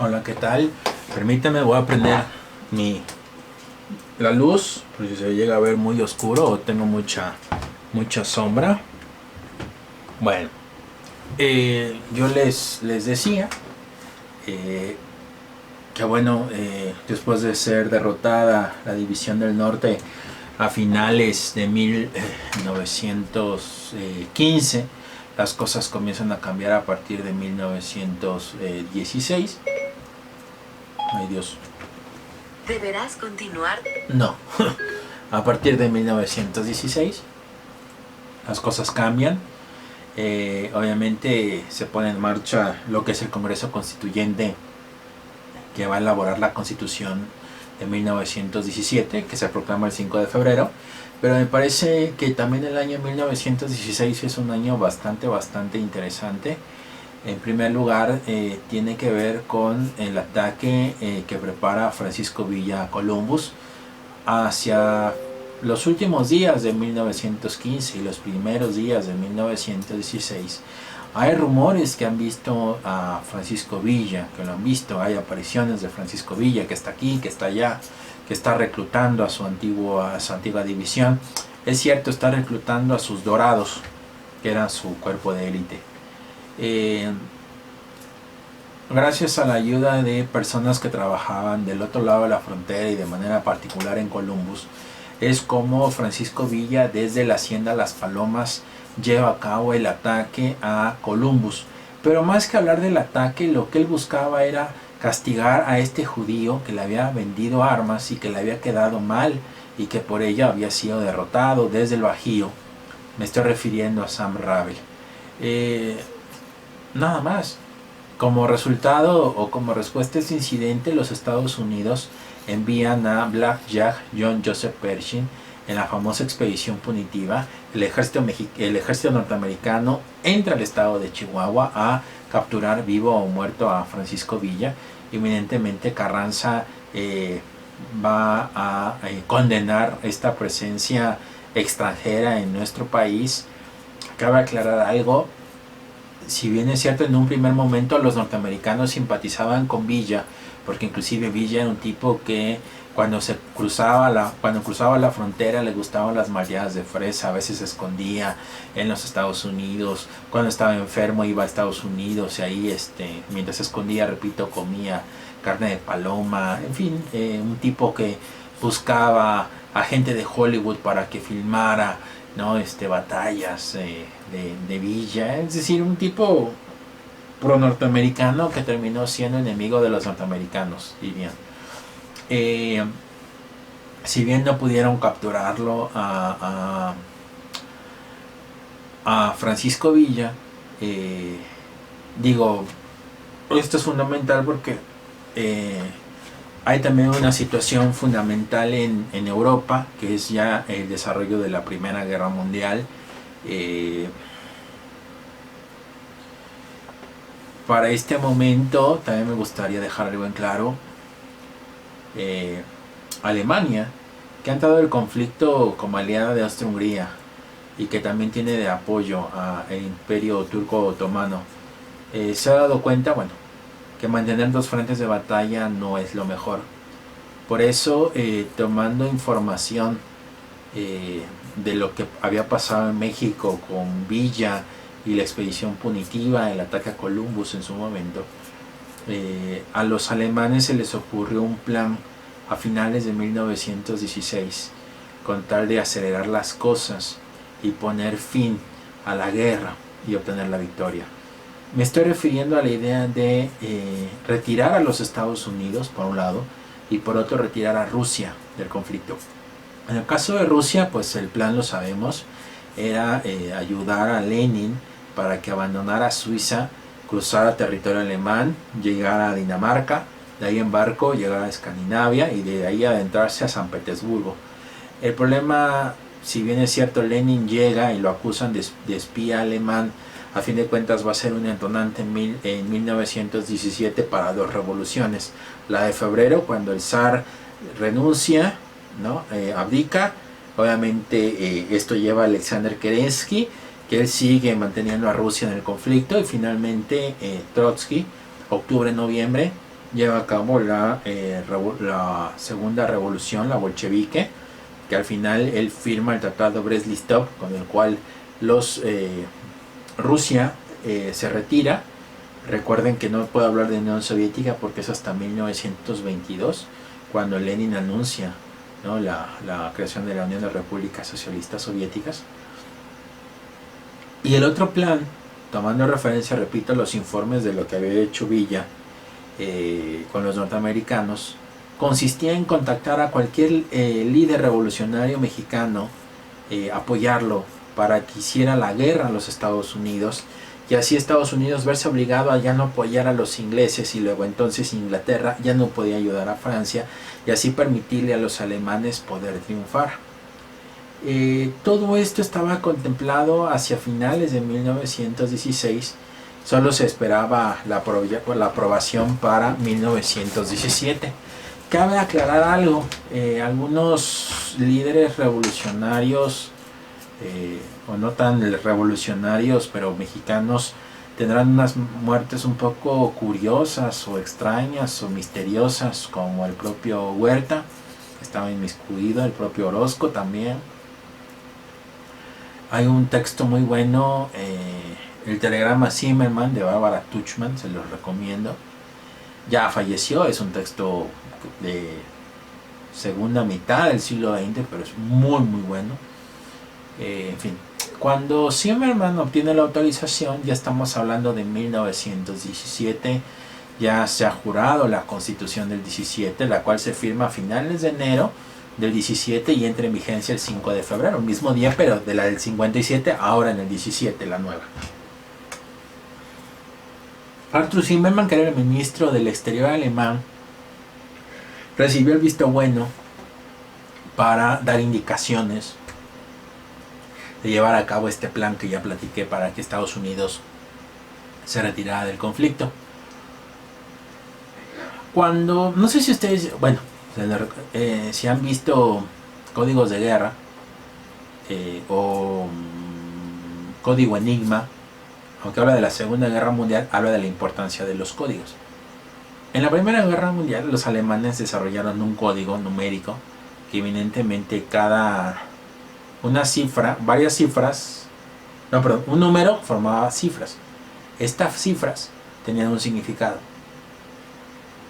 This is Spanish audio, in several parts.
Hola, ¿qué tal? Permítame, voy a prender la luz, por si se llega a ver muy oscuro o tengo mucha sombra. Bueno, yo les decía eh, que bueno, después de ser derrotada la División del Norte a finales de 1915, las cosas comienzan a cambiar a partir de 1916. Ay, Dios. ¿Deberás continuar? No. A partir de 1916 las cosas cambian. Obviamente se pone en marcha lo que es el Congreso Constituyente, que va a elaborar la Constitución de 1917, que se proclama el 5 de febrero. Pero me parece que también el año 1916 es un año bastante interesante. En primer lugar, tiene que ver con el ataque que prepara Francisco Villa a Columbus hacia los últimos días de 1915 y los primeros días de 1916. Hay rumores que han visto a Francisco Villa, que lo han visto, hay apariciones de Francisco Villa, que está aquí, que está allá, que está reclutando a su antigua división. Es cierto, está reclutando a sus dorados, que eran su cuerpo de élite. Gracias a la ayuda de personas que trabajaban del otro lado de la frontera y de manera particular en Columbus, es como Francisco Villa desde la hacienda Las Palomas lleva a cabo el ataque a Columbus. Pero más que hablar del ataque, lo que él buscaba era castigar a este judío que le había vendido armas y que le había quedado mal y que por ello había sido derrotado desde el Bajío. Me estoy refiriendo a Sam Ravel. Nada más. Como resultado o como respuesta a este incidente, los Estados Unidos envían a Black Jack John Joseph Pershing en la famosa expedición punitiva. El ejército norteamericano entra al estado de Chihuahua a capturar vivo o muerto a Francisco Villa. Evidentemente Carranza va a condenar esta presencia extranjera en nuestro país. Cabe aclarar algo. Si bien es cierto, en un primer momento los norteamericanos simpatizaban con Villa, porque inclusive Villa era un tipo que cuando cruzaba la frontera le gustaban las malteadas de fresa, a veces se escondía en los Estados Unidos, cuando estaba enfermo iba a Estados Unidos y ahí mientras se escondía, repito, comía carne de paloma, en fin, un tipo que buscaba a gente de Hollywood para que filmara, ¿no? Batallas de Villa, es decir, un tipo pro norteamericano que terminó siendo enemigo de los norteamericanos, dirían. Si bien no pudieron capturarlo a Francisco Villa, digo, esto es fundamental porque hay también una situación fundamental en Europa, que es ya el desarrollo de la Primera Guerra Mundial. Para este momento también me gustaría dejar algo en claro. Alemania, que ha entrado el conflicto como aliada de Austria-Hungría y que también tiene de apoyo al Imperio Turco Otomano, se ha dado cuenta, bueno, que mantener dos frentes de batalla no es lo mejor. Por eso, tomando información de lo que había pasado en México con Villa y la expedición punitiva, el ataque a Columbus en su momento, a los alemanes se les ocurrió un plan a finales de 1916 con tal de acelerar las cosas y poner fin a la guerra y obtener la victoria. Me estoy refiriendo a la idea de retirar a los Estados Unidos por un lado y por otro retirar a Rusia del conflicto. En el caso de Rusia, pues el plan lo sabemos, era ayudar a Lenin para que abandonara Suiza, cruzara territorio alemán, llegara a Dinamarca, de ahí en barco llegara a Escandinavia y de ahí adentrarse a San Petersburgo. El problema, si bien es cierto, Lenin llega y lo acusan de espía alemán, a fin de cuentas va a ser un detonante en 1917 para dos revoluciones. La de febrero, cuando el zar renuncia, ¿no? Abdica. Obviamente esto lleva a Alexander Kerensky, que él sigue manteniendo a Rusia en el conflicto, y finalmente Trotsky, octubre-noviembre lleva a cabo la segunda revolución, la bolchevique, que al final él firma el tratado Brest-Litovsk, con el cual Rusia se retira. Recuerden que no puedo hablar de Unión Soviética porque es hasta 1922, cuando Lenin anuncia, ¿no?, la creación de la Unión de Repúblicas Socialistas Soviéticas. Y el otro plan, tomando referencia, repito, los informes de lo que había hecho Villa con los norteamericanos, consistía en contactar a cualquier líder revolucionario mexicano, apoyarlo para que hiciera la guerra a los Estados Unidos, y así Estados Unidos verse obligado a ya no apoyar a los ingleses, y luego entonces Inglaterra ya no podía ayudar a Francia, y así permitirle a los alemanes poder triunfar. Todo esto estaba contemplado hacia finales de 1916. Solo se esperaba la aprobación para 1917. Cabe aclarar algo, algunos líderes revolucionarios, o no tan revolucionarios, pero mexicanos, tendrán unas muertes un poco curiosas o extrañas o misteriosas, como el propio Huerta, que estaba inmiscuido, el propio Orozco también. Hay un texto muy bueno, el telegrama Zimmermann de Bárbara Tuchman, se los recomiendo. Ya falleció, es un texto de segunda mitad del siglo XX, pero es muy muy bueno. En fin, cuando Zimmermann obtiene la autorización, ya estamos hablando de 1917, ya se ha jurado la Constitución del 17, la cual se firma a finales de enero del 17 y entra en vigencia el 5 de febrero, el mismo día, pero de la del 57, ahora en el 17, la nueva. Arthur Zimmermann, que era el ministro del Exterior alemán, recibió el visto bueno para dar indicaciones de llevar a cabo este plan que ya platiqué para que Estados Unidos se retirara del conflicto. Cuando, no sé si ustedes, bueno, si han visto Códigos de Guerra o Código Enigma, aunque habla de la Segunda Guerra Mundial, habla de la importancia de los códigos. En la Primera Guerra Mundial, los alemanes desarrollaron un código numérico que evidentemente un número formaba cifras. Estas cifras tenían un significado.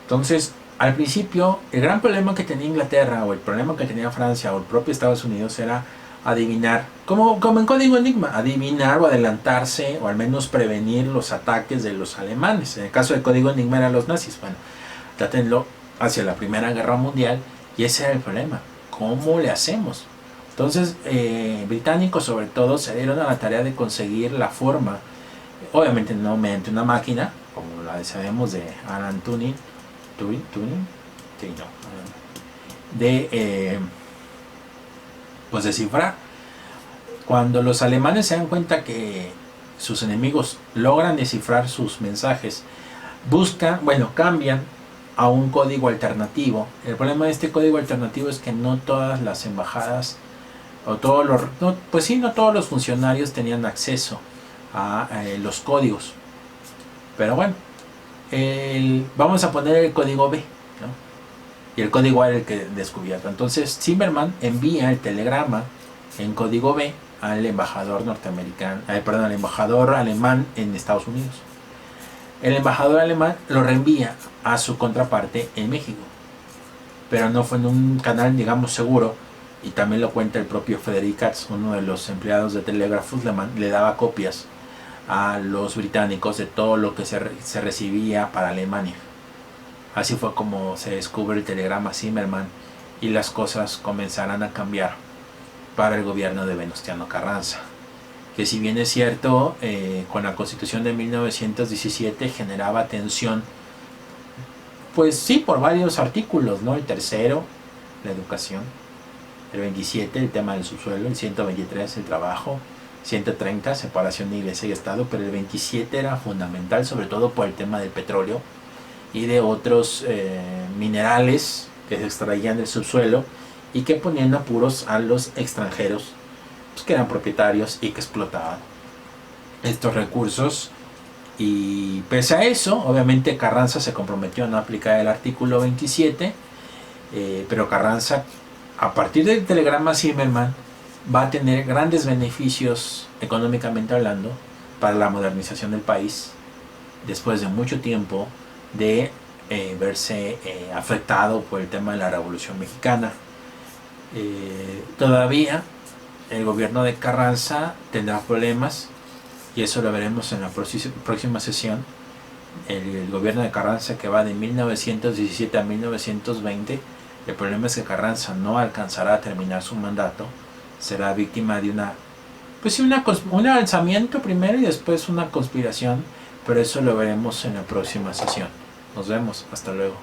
Entonces, al principio, el gran problema que tenía Inglaterra, o el problema que tenía Francia, o el propio Estados Unidos, era adivinar, como en Código Enigma, adivinar o adelantarse, o al menos prevenir los ataques de los alemanes. En el caso del Código Enigma eran los nazis. Bueno, trátenlo hacia la Primera Guerra Mundial, y ese era el problema. ¿Cómo le hacemos? Entonces, británicos sobre todo se dieron a la tarea de conseguir la forma, obviamente no mediante una máquina, como la sabemos de Alan Turing, sí, no, de pues descifrar. Cuando los alemanes se dan cuenta que sus enemigos logran descifrar sus mensajes, cambian a un código alternativo. El problema de este código alternativo es que no todas las embajadas o no todos los funcionarios tenían acceso a los códigos. Pero bueno, vamos a poner el código B, ¿no? Y el código A era el que descubierto. Entonces Zimmermann envía el telegrama en código B al embajador al embajador alemán en Estados Unidos. El embajador alemán lo reenvía a su contraparte en México, pero no fue en un canal, digamos, seguro. Y también lo cuenta el propio Frederick Katz, uno de los empleados de Telegraph, le daba copias a los británicos de todo lo que se recibía para Alemania. Así fue como se descubre el telegrama Zimmermann, y las cosas comenzarán a cambiar para el gobierno de Venustiano Carranza, que si bien es cierto, con la Constitución de 1917 generaba tensión, pues sí, por varios artículos, ¿no? El tercero, la educación; el 27, el tema del subsuelo; el 123, el trabajo; 130, separación de iglesia y estado. Pero el 27 era fundamental, sobre todo por el tema del petróleo y de otros minerales que se extraían del subsuelo y que ponían apuros a los extranjeros, pues, que eran propietarios y que explotaban estos recursos Y pese a eso, obviamente Carranza se comprometió a no aplicar el artículo 27, pero Carranza, a partir del telegrama Zimmermann, va a tener grandes beneficios económicamente hablando para la modernización del país, después de mucho tiempo de verse afectado por el tema de la Revolución Mexicana. Todavía el gobierno de Carranza tendrá problemas, y eso lo veremos en la próxima sesión. El gobierno de Carranza, que va de 1917 a 1920, el problema es que Carranza no alcanzará a terminar su mandato, será víctima de un alzamiento primero y después una conspiración, pero eso lo veremos en la próxima sesión. Nos vemos, hasta luego.